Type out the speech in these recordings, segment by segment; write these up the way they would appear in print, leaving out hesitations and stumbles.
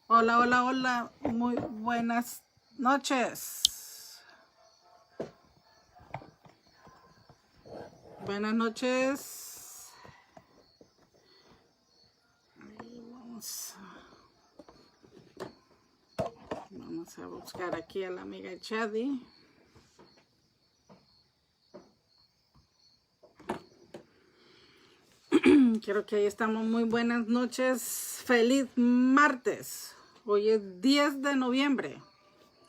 Hola, hola, hola. Muy buenas noches. Buenas noches. Ahí vamos a buscar aquí a la amiga Chadi. Creo que ahí estamos. Muy buenas noches. Feliz martes. Hoy es 10 de noviembre.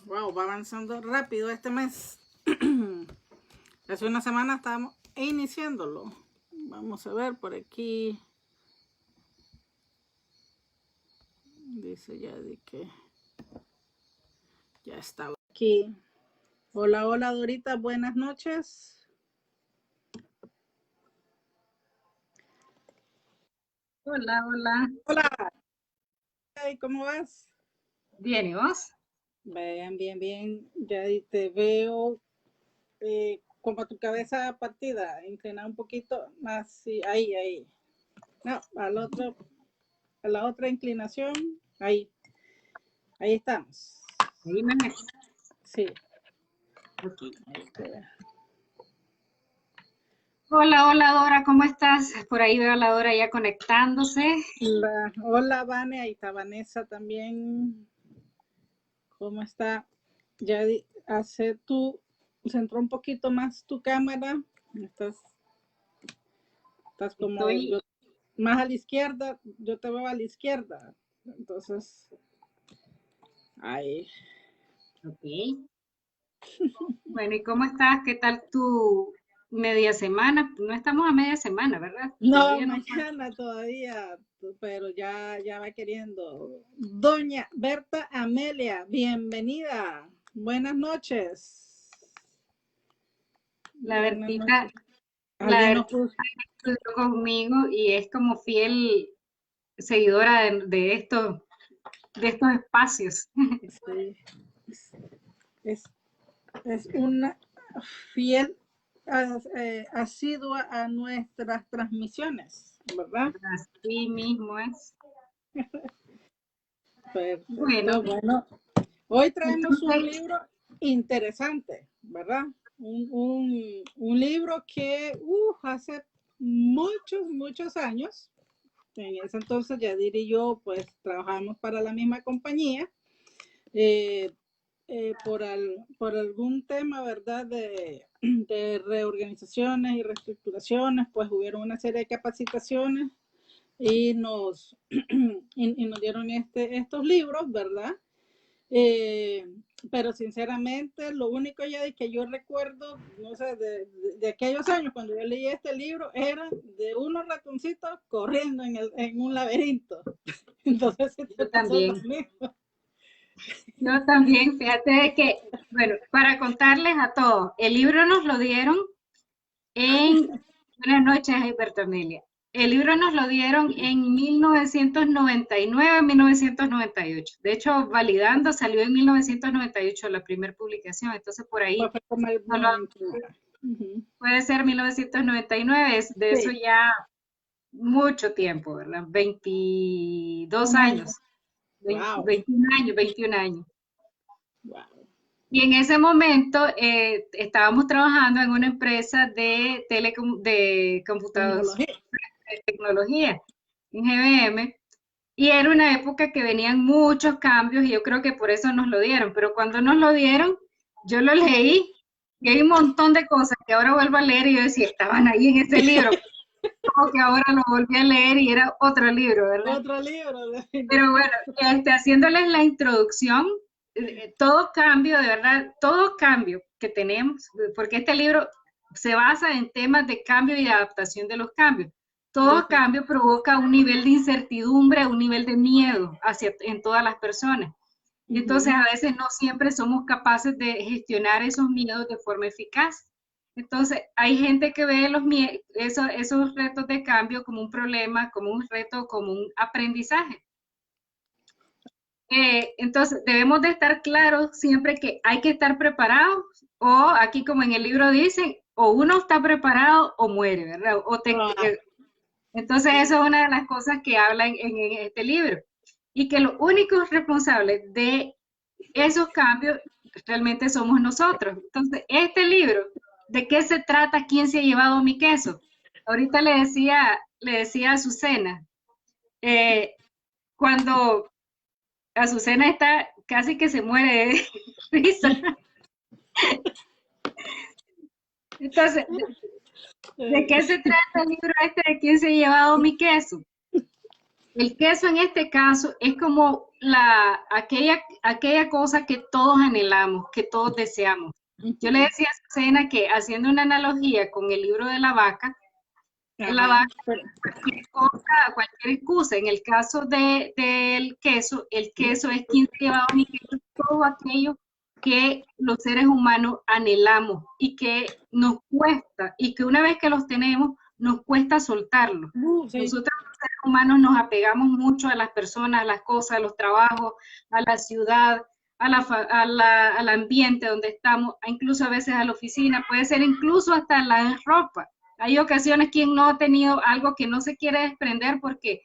Wow, va avanzando rápido este mes. Hace una semana estábamos iniciándolo. Vamos a ver por aquí. Dice ya de que ya estaba aquí. Hola, hola Dorita, buenas noches. Hola, hola. Hola. Hey, ¿cómo vas? Bien, ¿y vos? Bien, bien, bien. Ya te veo como tu cabeza partida, inclinada un poquito más. Sí, ahí, ahí. No, a la otra inclinación. Ahí. Ahí estamos. Ahí me meto. Sí. Ok. Ahí te veo. Hola, hola Dora, ¿cómo estás? Por ahí veo a la Dora ya conectándose. Hola, Vane, ahí está Vanessa también. ¿Cómo está? Ya centró un poquito más tu cámara. Estás como Estoy, más a la izquierda, yo te veo a la izquierda. Entonces, ahí. ok. Bueno, ¿y cómo estás? ¿Qué tal tu media semana? No estamos a media semana, ¿verdad? No, Todavía no falta. mañana todavía, pero ya va queriendo. Doña Berta Amelia, bienvenida. Buenas noches. La Buenas Bertita, noches. la Alguien nos Bertita puso. estudió conmigo y es como fiel seguidora de estos espacios. Sí, es, es una fiel asidua a nuestras transmisiones, ¿verdad? Así mismo es. Perfecto. Bueno, Bueno, hoy traemos un entonces, libro interesante, ¿verdad? Un libro que hace muchos años, en ese entonces Yadir y yo pues trabajamos para la misma compañía, eh, por algún tema, ¿verdad? De reorganizaciones y reestructuraciones, pues hubieron una serie de capacitaciones y y nos dieron estos libros, ¿verdad? Eh, pero sinceramente, lo único ya de que yo recuerdo, no sé, de aquellos años cuando yo leí este libro, era de unos ratoncitos corriendo en un laberinto. Entonces, si te yo pasó lo también. mismo. Yo también, fíjate de que, bueno, para contarles a todos, el libro nos lo dieron en, buenas noches, Alberto Amelia. El libro nos lo dieron en 1999, 1998. De hecho, validando, salió en 1998 la primera publicación, entonces por ahí Fue como el no lo- 99. Uh-huh. puede ser 1999, es de eso Sí, ya mucho tiempo, ¿verdad? 22 un año. años, Wow. 21 años, 21 años. Wow. Y en ese momento estábamos trabajando en una empresa de computadoras, Tecnología. de tecnología, en GBM, y era una época que venían muchos cambios y yo creo que por eso nos lo dieron, pero cuando nos lo dieron, yo lo leí y hay un montón de cosas que ahora vuelvo a leer y yo decía, estaban ahí en ese libro, como que ahora lo volví a leer y era otro libro, ¿verdad? Otro libro. Pero bueno, haciéndoles la introducción, todo cambio, de verdad, todo cambio que tenemos, porque este libro se basa en temas de cambio y adaptación de los cambios. Todo cambio provoca un nivel de incertidumbre, un nivel de miedo en todas las personas. Y entonces Uh-huh. a veces no siempre somos capaces de gestionar esos miedos de forma eficaz. Entonces hay gente que ve esos retos de cambio como un problema, como un reto, como un aprendizaje. Entonces, debemos de estar claros siempre que hay que estar preparados, o aquí como en el libro dicen, o uno está preparado o muere, ¿verdad? Ah, Entonces, eso es una de las cosas que habla en este libro. Y que los únicos responsables de esos cambios realmente somos nosotros. Entonces, este libro, ¿de qué se trata? ¿Quién se ha llevado mi queso? Ahorita le decía a Azucena, eh, cuando Azucena está casi que se muere de risa. Entonces, ¿de qué se trata el libro este de quién se ha llevado mi queso? El queso en este caso es como aquella cosa que todos anhelamos, que todos deseamos. Yo le decía a Susana que haciendo una analogía con el libro de la Ajá, vaca, cualquier cosa, cualquier excusa. En el caso del queso, el queso es quien se ha llevado mi queso, todo aquello que los seres humanos anhelamos y que nos cuesta, y que una vez que los tenemos, nos cuesta soltarlo. sí. Nosotros los seres humanos nos apegamos mucho a las personas, a las cosas, a los trabajos, a la ciudad, al ambiente donde estamos, incluso a veces a la oficina, puede ser incluso hasta la ropa. Hay ocasiones quien no ha tenido algo que no se quiere desprender porque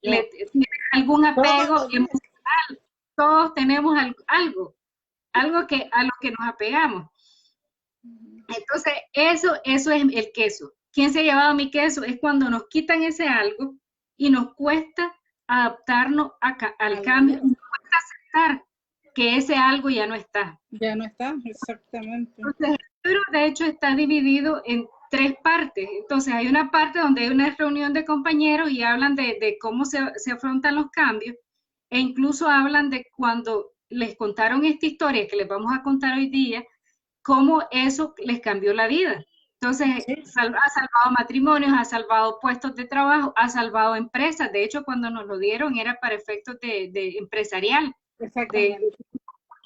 le tiene algún Todos apego los días. emocional. Todos tenemos algo que a lo que nos apegamos. Entonces, eso es el queso. ¿Quién se ha llevado mi queso? Es cuando nos quitan ese algo y nos cuesta adaptarnos al cambio, y nos cuesta aceptar que ese algo ya no está. Ya no está, exactamente. Entonces, el libro de hecho está dividido en tres partes. Entonces, hay una parte donde hay una reunión de compañeros y hablan de cómo se afrontan los cambios, e incluso hablan de cuando les contaron esta historia que les vamos a contar hoy día, cómo eso les cambió la vida. Entonces, Sí, ha salvado matrimonios, ha salvado puestos de trabajo, ha salvado empresas. De hecho, cuando nos lo dieron era para efectos de empresarial, de exactamente.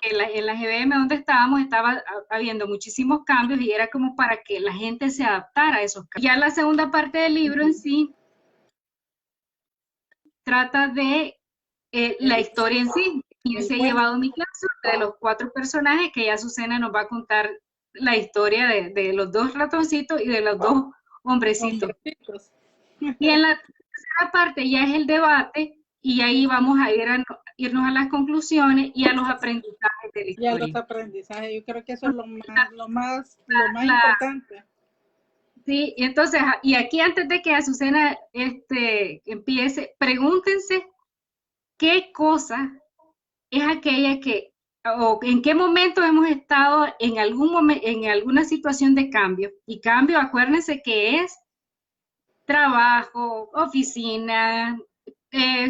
en la GBM donde estábamos estaba habiendo muchísimos cambios y era como para que la gente se adaptara a esos cambios. Ya la segunda parte del libro en sí trata de la historia en sí, quién El se ha cuento. llevado mi caso, de los cuatro personajes, que ya Azucena nos va a contar la historia de los dos ratoncitos y de los dos hombrecitos. Hombrecitos. Y en la tercera parte ya es el debate y ahí vamos a irnos a las conclusiones y a los aprendizajes de la Y a los historia. aprendizajes. Yo creo que eso es lo más La, importante. Sí, y entonces, y aquí antes de que Azucena empiece, pregúntense qué cosa es aquella o en qué momento hemos estado en algún momento, en alguna situación de cambio. Y cambio, acuérdense que es trabajo, oficina,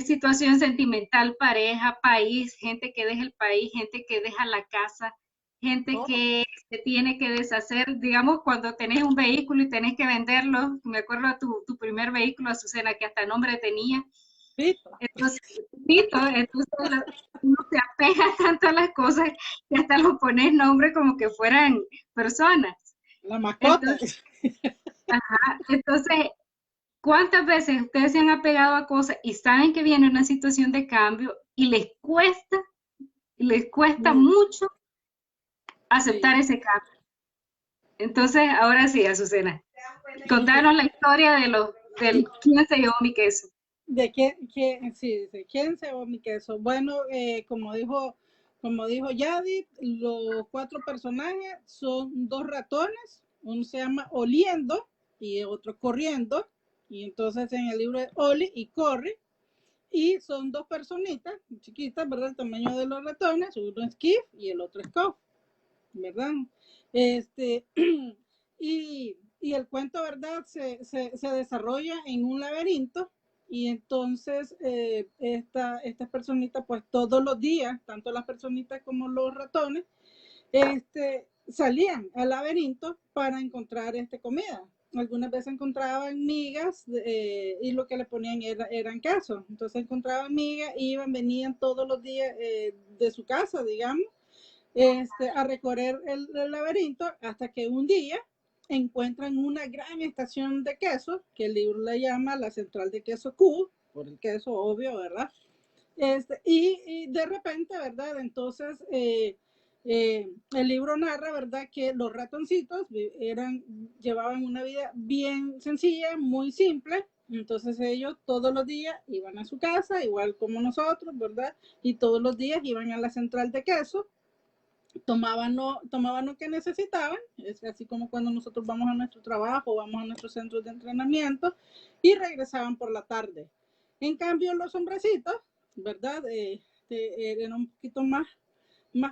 situación sentimental, pareja, país, gente que deja el país, gente que deja la casa, gente Todo. que se tiene que deshacer, digamos, cuando tenés un vehículo y tenés que venderlo, me acuerdo de tu primer vehículo, Azucena, que hasta nombre tenía, Listo. entonces, uno se apega tanto a las cosas que hasta lo pones nombre como que fueran personas. La mascota. Entonces, entonces ¿cuántas veces ustedes se han apegado a cosas y saben que viene una situación de cambio y les cuesta Sí, mucho sí. aceptar ese cambio? Entonces, ahora sí, Azucena, contanos la historia del quién se llevó mi queso. Sí, dice, ¿quién se va mi queso? Bueno, como dijo Yadi, los cuatro personajes son dos ratones, uno se llama Oliendo y otro Corriendo, y entonces en el libro es Oli y Corre, y son dos personitas chiquitas, ¿verdad? El tamaño de los ratones, uno es Kif y el otro es Kof, ¿verdad? Este, y el cuento, ¿verdad? Se desarrolla en un laberinto y entonces estas personitas, pues todos los días, tanto las personitas como los ratones, salían al laberinto para encontrar comida. Algunas veces encontraban migas y lo que le ponían eran quesos. Entonces encontraban migas, iban, venían todos los días de su casa, digamos, a recorrer el laberinto hasta que un día encuentran una gran estación de quesos, que el libro le llama la central de queso Q, por el queso obvio, ¿verdad? Y de repente, ¿verdad? Entonces, el libro narra, ¿verdad? Que los ratoncitos llevaban una vida bien sencilla, muy simple, Entonces ellos todos los días iban a su casa, igual como nosotros, ¿verdad? Y todos los días iban a la central de queso, tomaban lo que necesitaban, es así como cuando nosotros vamos a nuestro trabajo, vamos a nuestros centros de entrenamiento y regresaban por la tarde. En cambio, los hombrecitos, ¿verdad? Eran un poquito más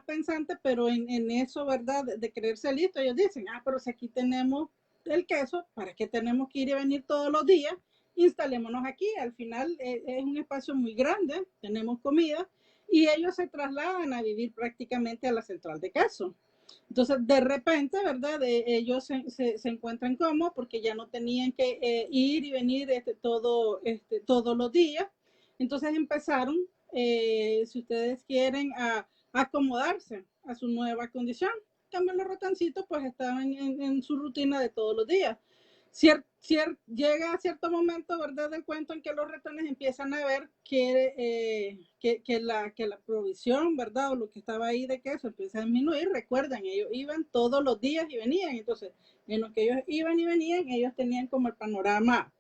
pensantes, pero en eso, ¿verdad? De creerse listo, ellos dicen, pero si aquí tenemos el queso, ¿para qué tenemos que ir y venir todos los días? Instalémonos aquí, al final es un espacio muy grande, tenemos comida, y ellos se trasladan a vivir prácticamente a la central de queso. Entonces, de repente, ¿verdad? Ellos se encuentran cómodos porque ya no tenían que ir y venir todos los días. Entonces empezaron, si ustedes quieren, a acomodarse a su nueva condición. En cambio, los ratoncitos pues estaban en su rutina de todos los días. Llega a cierto momento, ¿verdad?, del cuento en que los ratones empiezan a ver que la provisión, ¿verdad?, o lo que estaba ahí de queso empieza a disminuir. Recuerden, ellos iban todos los días y venían. Entonces, en lo que ellos iban y venían, ellos tenían como el panorama,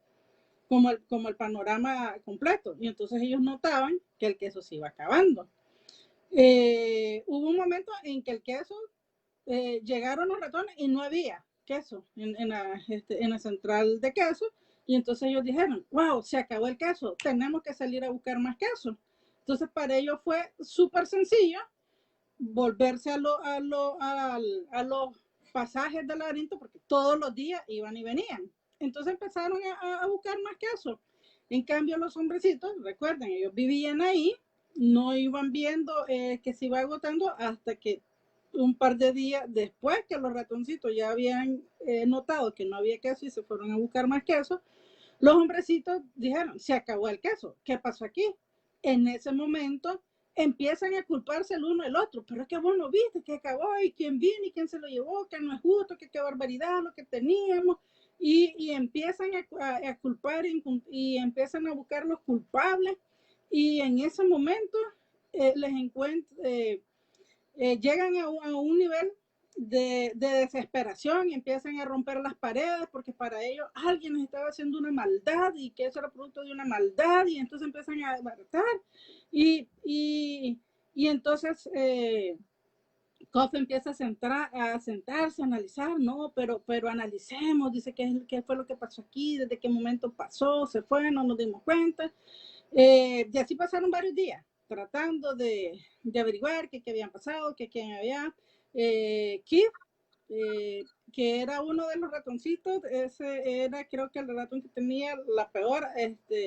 como el panorama completo. Y entonces ellos notaban que el queso se iba acabando. Hubo un momento en que el queso, llegaron los ratones y no había queso en la central de queso. Y entonces ellos dijeron, wow, se acabó el queso, tenemos que salir a buscar más queso. Entonces para ellos fue súper sencillo volverse a los pasajes del laberinto, porque todos los días iban y venían. Entonces empezaron a buscar más queso. En cambio, los hombrecitos, recuerden, ellos vivían ahí, no iban viendo que se iba agotando hasta que un par de días después que los ratoncitos ya habían notado que no había queso y se fueron a buscar más queso, los hombrecitos dijeron, se acabó el queso, ¿qué pasó aquí? En ese momento empiezan a culparse el uno el otro, pero es que vos no viste que acabó y quién vino y quién se lo llevó, que no es justo, que qué barbaridad lo que teníamos, y empiezan a culpar y empiezan a buscar los culpables, y en ese momento les llegan a un nivel de desesperación y empiezan a romper las paredes porque para ellos alguien les estaba haciendo una maldad y que eso era producto de una maldad, y entonces empiezan a desbaratar y entonces Koff empieza a sentarse, a analizar, no, pero analicemos, dice qué fue lo que pasó aquí, desde qué momento pasó, se fue, no nos dimos cuenta. Y así pasaron varios días tratando de averiguar qué habían pasado, quién había. Keith, que era uno de los ratoncitos, ese era creo que el ratón que tenía la peor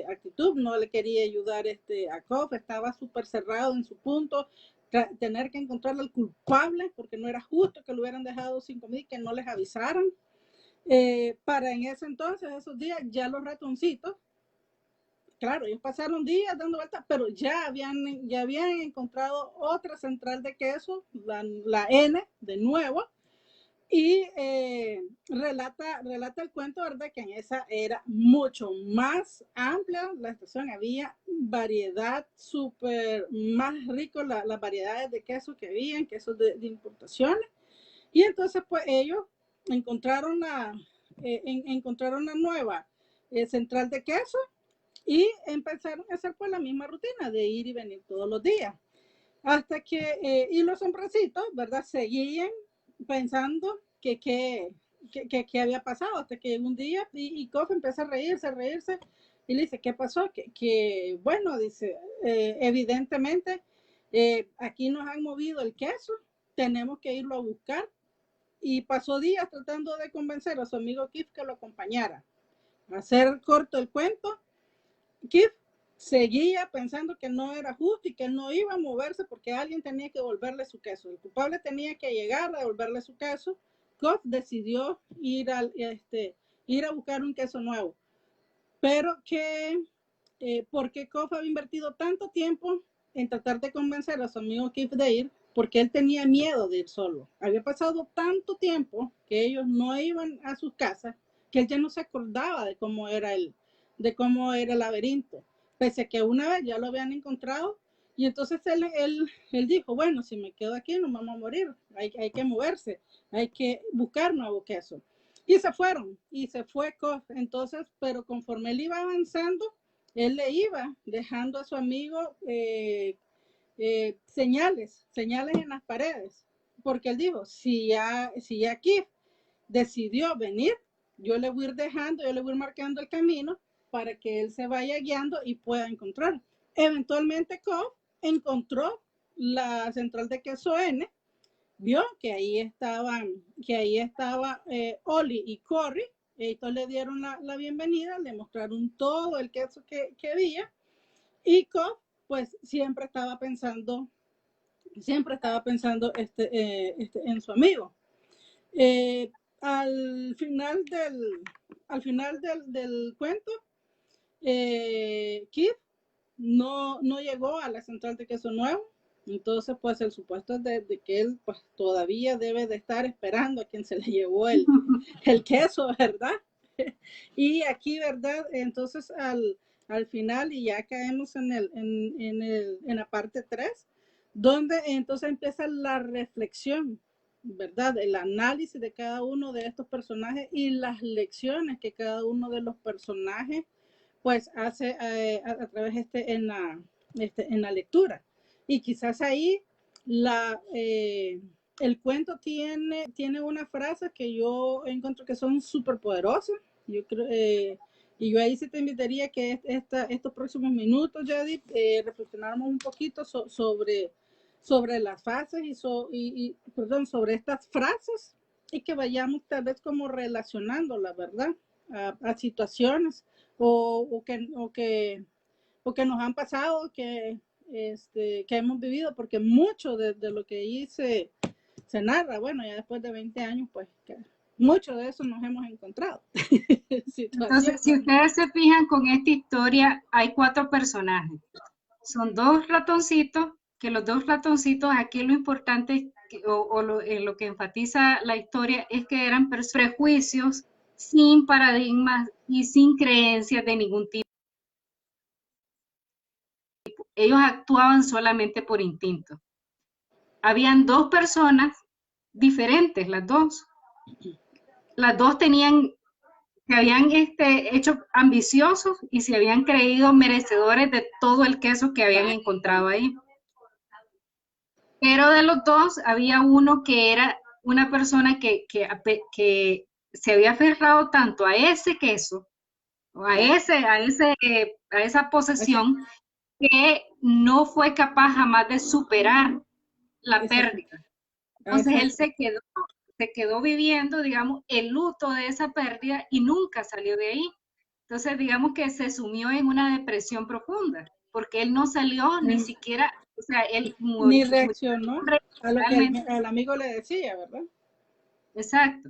actitud, no le quería ayudar a Koff, estaba súper cerrado en su punto, tener que encontrar al culpable, porque no era justo que lo hubieran dejado sin comida y que no les avisaran. Para en ese entonces, esos días, ya los ratoncitos, claro, ellos pasaron días dando vueltas, pero ya habían encontrado otra central de queso, la N, de nuevo, y relata el cuento, ¿verdad? Que en esa era mucho más amplia la estación, había variedad súper más rico, las variedades de queso que habían, quesos de importaciones, y entonces pues ellos encontraron la nueva central de queso y empezaron a hacer pues la misma rutina de ir y venir todos los días. Hasta que, y los hombrecitos, ¿verdad? Seguían pensando que había pasado, hasta que un día, y Koff empieza a reírse, y le dice, ¿qué pasó? Bueno, dice, evidentemente, aquí nos han movido el queso, tenemos que irlo a buscar, y pasó días tratando de convencer a su amigo Keith que lo acompañara. A hacer corto el cuento, Keith seguía pensando que no era justo y que no iba a moverse porque alguien tenía que devolverle su queso. El culpable tenía que llegar a devolverle su queso. Koff decidió ir a buscar un queso nuevo. Pero porque Koff había invertido tanto tiempo en tratar de convencer a su amigo Keith de ir, porque él tenía miedo de ir solo. Había pasado tanto tiempo que ellos no iban a sus casas que él ya no se acordaba de cómo era el laberinto, pese a que una vez ya lo habían encontrado. Y entonces él dijo, bueno, si me quedo aquí nos vamos a morir, hay que moverse, hay que buscar nuevo queso. Y se fueron, y se fue Kof. Entonces, pero conforme él iba avanzando, él le iba dejando a su amigo señales en las paredes. Porque él dijo, si aquí decidió venir, yo le voy a ir dejando, yo le voy a ir marcando el camino para que él se vaya guiando y pueda encontrar. Eventualmente Kof encontró la central de queso N, vio que ahí estaba Oli y Cory, ellos le dieron la bienvenida, le mostraron todo el queso que había, y Kof pues siempre estaba pensando en su amigo. Al final del cuento, Keith no llegó a la central de queso nuevo. Entonces, pues el supuesto es de que él pues todavía debe de estar esperando a quien se le llevó el queso, ¿verdad? Y aquí, ¿verdad? Entonces, al final, y ya caemos en la parte 3, donde entonces empieza la reflexión, ¿verdad? El análisis de cada uno de estos personajes y las lecciones que cada uno de los personajes pues hace a través en la lectura. Y quizás ahí el cuento tiene una frase que yo encuentro que son súper poderosas. Yo creo, y yo ahí sí te invitaría que estos próximos minutos, Jadith, reflexionáramos un poquito sobre las fases perdón, sobre estas frases y que vayamos tal vez como relacionándolas, ¿verdad? A situaciones o que nos han pasado, que hemos vivido, porque mucho de lo que ahí se narra, bueno, ya después de 20 años, pues mucho de eso nos hemos encontrado. Entonces, si ustedes se fijan con esta historia, hay 4 personajes. Son 2 ratoncitos, que los 2 ratoncitos, aquí lo importante lo que enfatiza la historia es que eran prejuicios sin paradigmas y sin creencias de ningún tipo. Ellos actuaban solamente por instinto. Habían 2 personas diferentes, las dos. Las dos se habían hecho ambiciosos y se habían creído merecedores de todo el queso que habían encontrado ahí. Pero de los dos había uno que era una persona que se había aferrado tanto a ese queso, o a esa posesión, que no fue capaz jamás de superar la pérdida. Entonces él se quedó viviendo, digamos, el luto de esa pérdida y nunca salió de ahí. Entonces, digamos que se sumió en una depresión profunda, porque él no salió ni siquiera, o sea, él ni reaccionó a lo que el amigo le decía, ¿verdad? Exacto.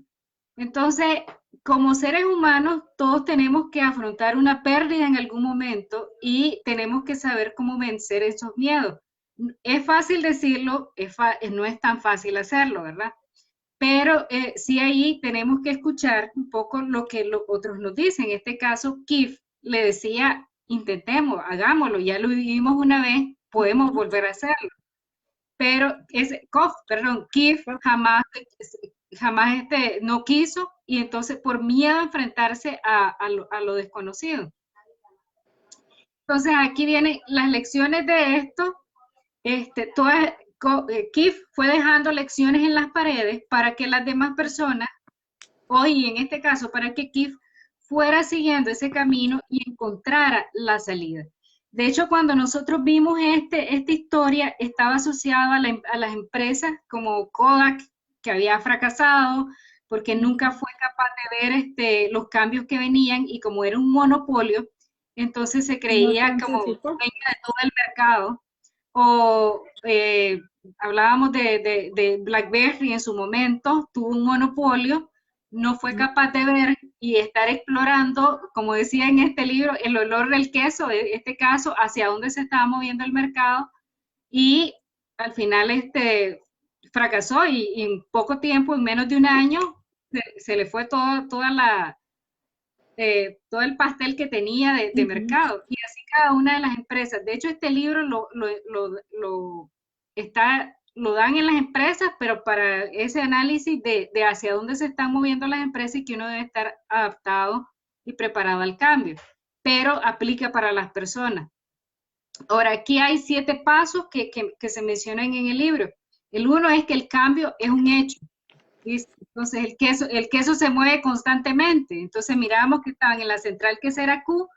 Entonces, como seres humanos, todos tenemos que afrontar una pérdida en algún momento y tenemos que saber cómo vencer esos miedos. Es fácil decirlo, no es tan fácil hacerlo, ¿verdad? Pero sí ahí tenemos que escuchar un poco lo que los otros nos dicen. En este caso, Keith le decía, intentemos, hagámoslo, ya lo vivimos una vez, podemos volver a hacerlo. Pero Keith jamás no quiso y entonces por miedo a enfrentarse a lo desconocido. Entonces aquí vienen las lecciones de esto. Keith fue dejando lecciones en las paredes para que las demás personas, hoy en este caso, para que Keith fuera siguiendo ese camino y encontrara la salida. De hecho, cuando nosotros vimos esta historia, estaba asociada a las empresas como Kodak, que había fracasado, porque nunca fue capaz de ver los cambios que venían, y como era un monopolio, entonces se creía como dueña de todo el mercado. O hablábamos de BlackBerry en su momento, tuvo un monopolio, no fue capaz de ver y estar explorando, como decía en este libro, el olor del queso, en este caso, hacia dónde se estaba moviendo el mercado, y al final fracasó y en poco tiempo, en menos de un año, se le fue todo el pastel que tenía de mercado, y así cada una de las empresas. De hecho, este libro está lo dan en las empresas, pero para ese análisis de hacia dónde se están moviendo las empresas y que uno debe estar adaptado y preparado al cambio, pero aplica para las personas. Ahora, aquí hay 7 pasos que se mencionan en el libro. El uno es que el cambio es un hecho. ¿Listo? Entonces, el queso se mueve constantemente. Entonces, miramos que estaban en la central que era Q,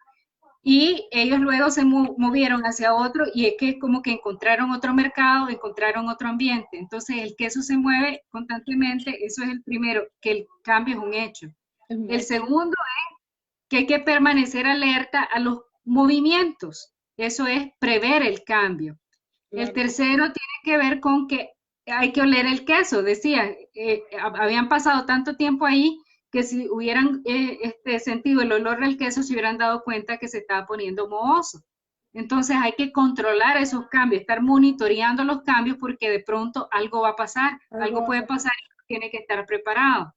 y ellos luego se movieron hacia otro, y es que como que encontraron otro mercado, encontraron otro ambiente. Entonces el queso se mueve constantemente, eso es el primero, que el cambio es un hecho. El segundo es que hay que permanecer alerta a los movimientos, eso es prever el cambio. El tercero tiene que ver con que hay que oler el queso, decía, habían pasado tanto tiempo ahí que si hubieran sentido el olor del queso se hubieran dado cuenta que se estaba poniendo mohoso. Entonces hay que controlar esos cambios, estar monitoreando los cambios porque de pronto algo va a pasar, algo puede pasar y tiene que estar preparado.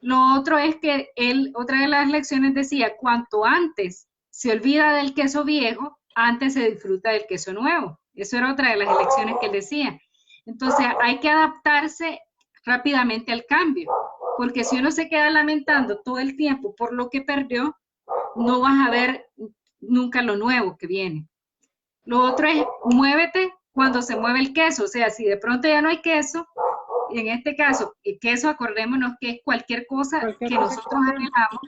Lo otro es que otra de las lecciones decía, cuanto antes se olvida del queso viejo, antes se disfruta del queso nuevo. Eso era otra de las lecciones que él decía. Entonces hay que adaptarse rápidamente al cambio, porque si uno se queda lamentando todo el tiempo por lo que perdió, no vas a ver nunca lo nuevo que viene. Lo otro es, muévete cuando se mueve el queso, o sea, si de pronto ya no hay queso, en este caso, el queso, acordémonos que es cualquier cosa que nosotros anhelamos,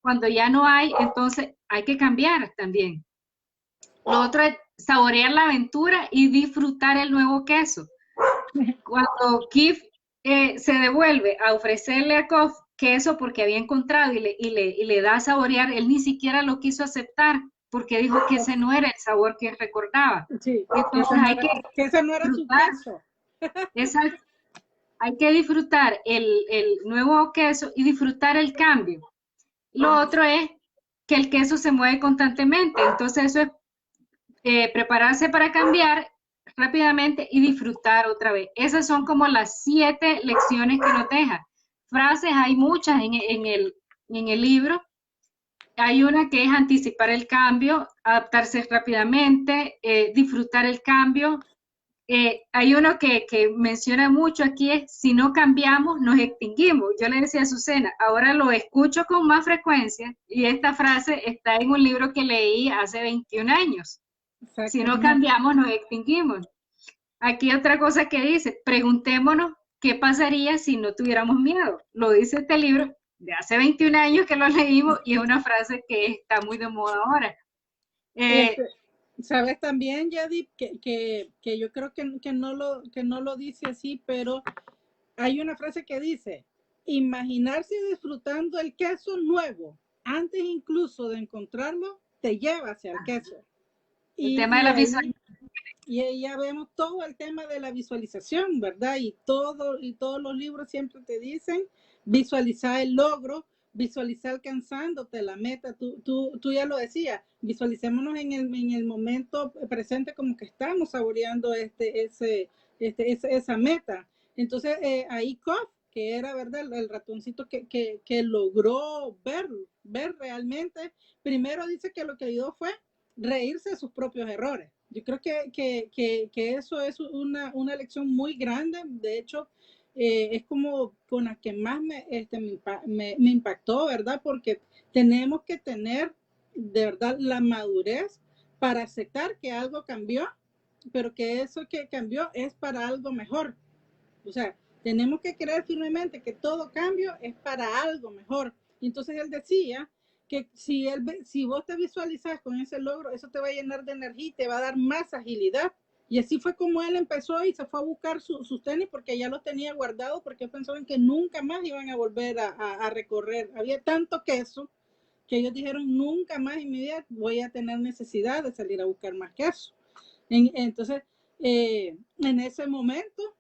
cuando ya no hay, entonces hay que cambiar también. Lo otro es saborear la aventura y disfrutar el nuevo queso. Cuando Keith se devuelve a ofrecerle a Kof queso porque había encontrado y le da a saborear, él ni siquiera lo quiso aceptar porque dijo que ese no era el sabor que recordaba. Sí, entonces hay que ese no era su queso. Exacto. Hay que disfrutar el nuevo queso y disfrutar el cambio. Lo otro es que el queso se mueve constantemente, entonces eso es prepararse para cambiar rápidamente y disfrutar otra vez. Esas son como las 7 lecciones que nos deja. Frases hay muchas en el libro. Hay una que es anticipar el cambio, adaptarse rápidamente, disfrutar el cambio. Hay uno que menciona mucho aquí, es si no cambiamos, nos extinguimos. Yo le decía a Azucena, ahora lo escucho con más frecuencia y esta frase está en un libro que leí hace 21 años. Si no cambiamos, nos extinguimos. Aquí otra cosa que dice, preguntémonos qué pasaría si no tuviéramos miedo. Lo dice este libro de hace 21 años que lo leímos y es una frase que está muy de moda ahora. Sabes también, Yadip, que yo creo que no lo dice así, pero hay una frase que dice, imaginarse disfrutando el queso nuevo, antes incluso de encontrarlo, te lleva hacia el queso. El tema de la visualización. Y ahí ya vemos todo el tema de la visualización, ¿verdad? Y todos los libros siempre te dicen visualizar el logro, visualizar alcanzándote la meta. Tú ya lo decías, visualicémonos en el momento presente como que estamos saboreando esa meta. Entonces, ahí Kof, que era, ¿verdad? El ratoncito que logró ver realmente, primero dice que lo que ayudó fue reírse de sus propios errores. Yo creo que eso es una lección muy grande. De hecho, es como con la que más me impactó, ¿verdad? Porque tenemos que tener de verdad la madurez para aceptar que algo cambió, pero que eso que cambió es para algo mejor. O sea, tenemos que creer firmemente que todo cambio es para algo mejor. Y entonces él decía que si vos te visualizas con ese logro, eso te va a llenar de energía y te va a dar más agilidad. Y así fue como él empezó y se fue a buscar sus tenis porque ya los tenía guardados porque pensaban que nunca más iban a volver a recorrer. Había tanto queso que ellos dijeron, nunca más en mi vida voy a tener necesidad de salir a buscar más queso. Entonces, en ese momento,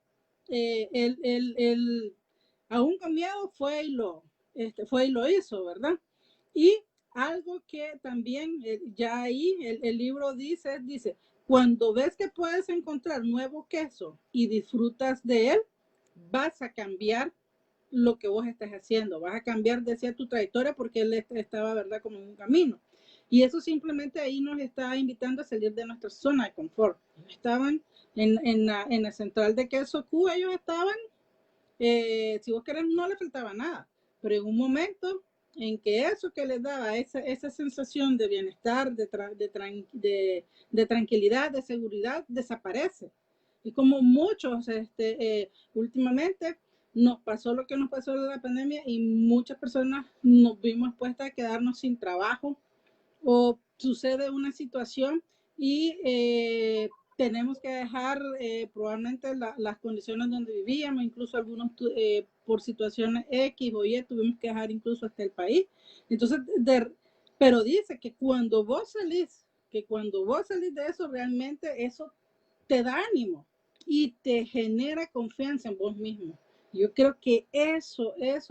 él, aún con miedo, fue y lo hizo, ¿verdad? Y algo que también ya ahí el libro dice, cuando ves que puedes encontrar nuevo queso y disfrutas de él, vas a cambiar lo que vos estás haciendo, vas a cambiar, decía, tu trayectoria porque él estaba, ¿verdad?, como en un camino. Y eso simplemente ahí nos está invitando a salir de nuestra zona de confort. Estaban en la central de queso Q ellos estaban, si vos querés, no les faltaba nada, pero en un momento en que eso que les daba, esa sensación de bienestar, de tranquilidad, de seguridad, desaparece. Y como muchos, últimamente nos pasó lo que nos pasó en la pandemia y muchas personas nos vimos expuestas a quedarnos sin trabajo o sucede una situación y tenemos que dejar probablemente las condiciones donde vivíamos, incluso algunos por situaciones X o Y tuvimos que dejar incluso hasta el país. Entonces, pero dice que cuando vos salís de eso, realmente eso te da ánimo y te genera confianza en vos mismo. Yo creo que eso es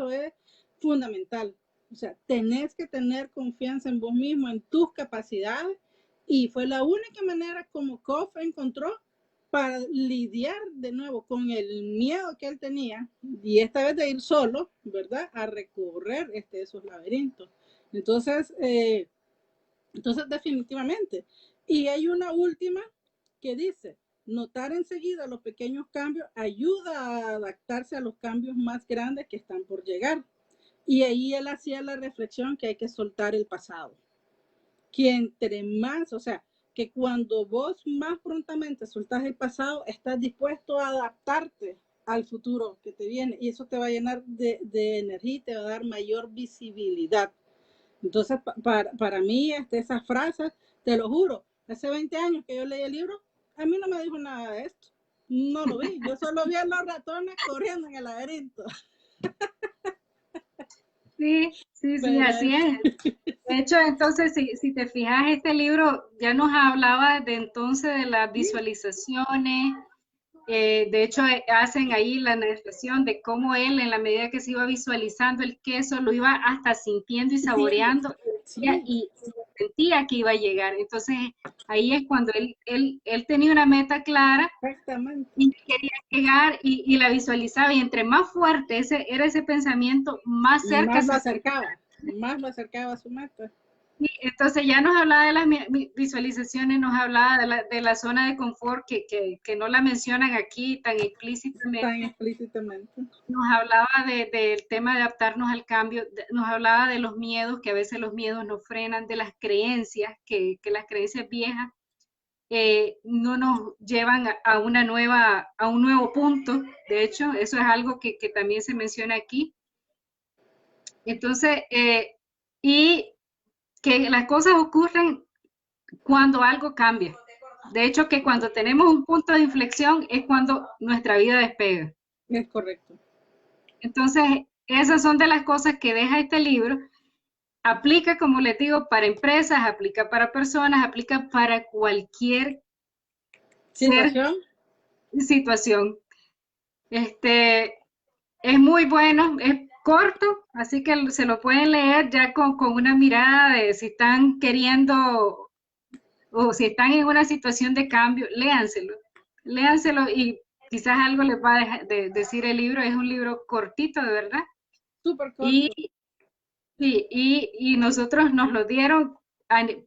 fundamental. O sea, tenés que tener confianza en vos mismo, en tus capacidades, y fue la única manera como Kof encontró para lidiar de nuevo con el miedo que él tenía, y esta vez de ir solo, ¿verdad? A recorrer esos laberintos. Entonces, definitivamente. Y hay una última que dice, notar enseguida los pequeños cambios ayuda a adaptarse a los cambios más grandes que están por llegar. Y ahí él hacía la reflexión que hay que soltar el pasado. Que entre más, o sea, que cuando vos más prontamente soltas el pasado, estás dispuesto a adaptarte al futuro que te viene y eso te va a llenar de energía y te va a dar mayor visibilidad. Entonces, para mí, esas frases, te lo juro, hace 20 años que yo leí el libro, a mí no me dijo nada de esto. No lo vi, yo solo vi a los ratones corriendo en el laberinto. Sí, sí, sí, Pero así es. De hecho, entonces, si te fijas, este libro ya nos hablaba de entonces de las visualizaciones. De hecho, hacen ahí la narración de cómo él, en la medida que se iba visualizando el queso, lo iba hasta sintiendo y saboreando sí, y sentía que iba a llegar. Entonces, ahí es cuando él tenía una meta clara exactamente. y quería llegar y la visualizaba. Y entre más fuerte era ese pensamiento, más cerca se sentía. más lo acercaba a su meta. Sí, entonces ya nos hablaba de las visualizaciones, nos hablaba de la zona de confort que no la mencionan aquí tan Tan explícitamente. explícitamente. Nos hablaba del tema de adaptarnos al cambio, nos hablaba de los miedos, que a veces los miedos nos frenan, de las creencias, que las creencias viejas no nos llevan a un nuevo punto. De hecho, eso es algo que también se menciona aquí. Entonces, y que las cosas ocurren cuando algo cambia. De hecho, que cuando tenemos un punto de inflexión es cuando nuestra vida despega. Es correcto. Entonces, esas son de las cosas que deja este libro. Aplica, como les digo, para empresas, aplica para personas, aplica para cualquier situación. Es muy bueno, es corto, así que se lo pueden leer ya con una mirada de si están queriendo o si están en una situación de cambio, léanselo y quizás algo les va a decir el libro. Es un libro cortito, de verdad. Súper corto. Y, y nosotros nos lo dieron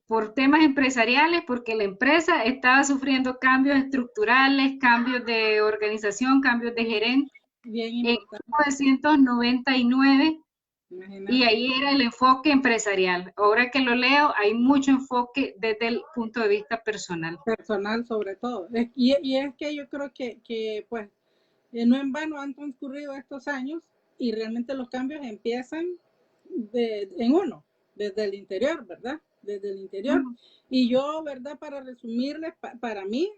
por temas empresariales, porque la empresa estaba sufriendo cambios estructurales, cambios de organización, cambios de gerente. Bien En importante. 1999, Imagínate. y ahí era el enfoque empresarial. Ahora que lo leo, hay mucho enfoque desde el punto de vista personal. Personal sobre todo. Y es que yo creo que pues, no en vano han transcurrido estos años y realmente los cambios empiezan en uno, desde el interior, ¿verdad? Desde el interior. Y yo, ¿verdad? Para resumirles, para mí,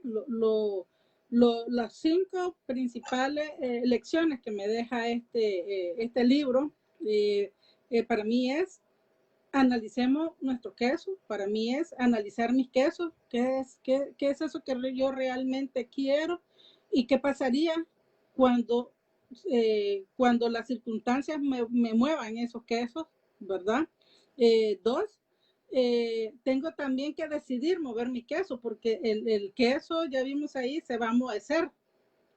las 5 principales lecciones que me deja este libro, para mí es analicemos nuestro queso. Para mí es analizar mis quesos, qué es eso que yo realmente quiero y qué pasaría cuando, cuando las circunstancias me muevan esos quesos, ¿verdad? 2, tengo también que decidir mover mi queso porque el queso, ya vimos ahí, se va a amoecer.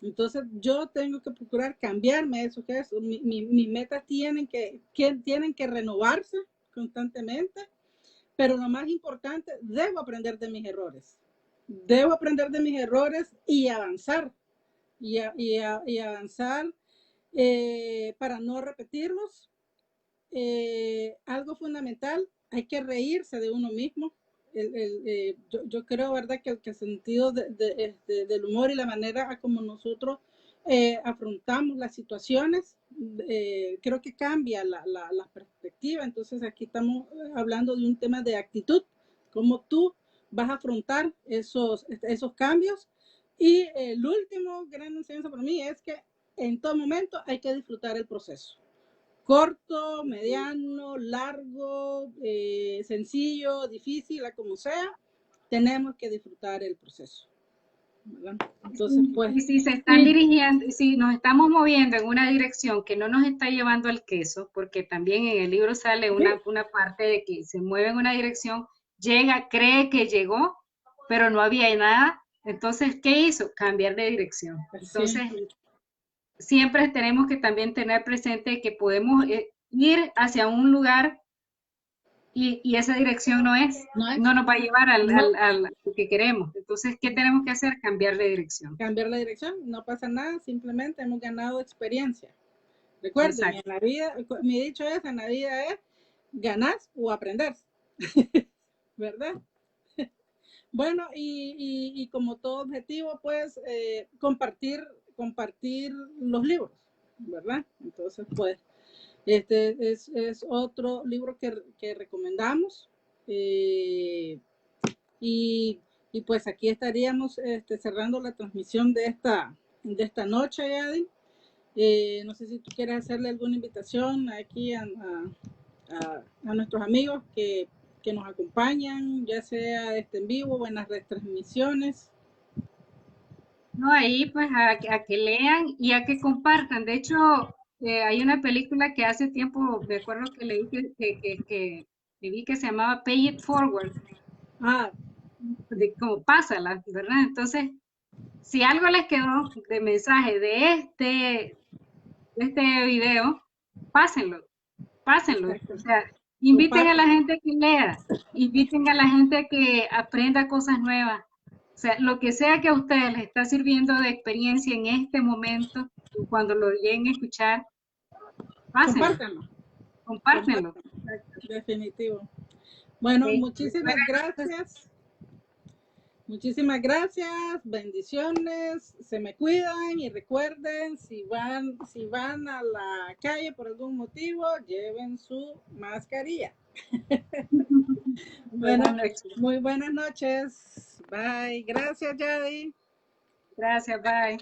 Entonces yo tengo que procurar cambiarme esos quesos. Mis metas tienen que renovarse constantemente, pero lo más importante, debo aprender de mis errores. debo aprender de mis errores y avanzar, y avanzar para no repetirlos. Algo fundamental, hay que reírse de uno mismo. Yo creo, ¿verdad?, que el sentido del humor y la manera a como nosotros afrontamos las situaciones, creo que cambia la perspectiva. Entonces aquí estamos hablando de un tema de actitud, cómo tú vas a afrontar esos cambios. Y el último gran enseñanza para mí es que en todo momento hay que disfrutar el proceso. Corto, mediano, largo, sencillo, difícil, a como sea, tenemos que disfrutar el proceso, ¿verdad? Entonces, pues, Y si se están dirigiendo, si nos estamos moviendo en una dirección que no nos está llevando al queso, porque también en el libro sale una parte de que se mueve en una dirección, llega, cree que llegó, pero no había nada, entonces, ¿qué hizo? Cambiar de dirección. Entonces, siempre tenemos que también tener presente que podemos ir hacia un lugar y esa dirección no nos va a llevar a lo que queremos. Entonces, ¿qué tenemos que hacer? Cambiar de dirección. Cambiar la dirección, no pasa nada, simplemente hemos ganado experiencia. Recuerden, en la vida, mi dicho es, en la vida es ganar o aprender, ¿verdad? Bueno, y como todo objetivo, pues, compartir los libros, ¿verdad? Entonces, pues, este es otro libro que recomendamos. Y pues aquí estaríamos cerrando la transmisión de esta noche, Yadi. No sé si tú quieres hacerle alguna invitación aquí a nuestros amigos que nos acompañan, ya sea en vivo o en las retransmisiones. No, ahí pues a que lean y a que compartan. De hecho, hay una película que hace tiempo, me acuerdo que leí que vi que se llamaba Pay It Forward, Ah, de como pásala, ¿verdad? Entonces, si algo les quedó de mensaje de este video, pásenlo, pásenlo. O sea, inviten a la gente que lea, inviten a la gente que aprenda cosas nuevas. O sea, lo que sea que a ustedes les está sirviendo de experiencia en este momento, cuando lo lleguen a escuchar, pásenlo, compártanlo, compártenlo. definitivo. Bueno, Okay. muchísimas gracias. Muchísimas gracias, bendiciones, se me cuidan y recuerden, si van a la calle por algún motivo, lleven su mascarilla. Bueno, Buenas noches. muy buenas noches. Bye. Gracias, Yadi. Gracias, bye.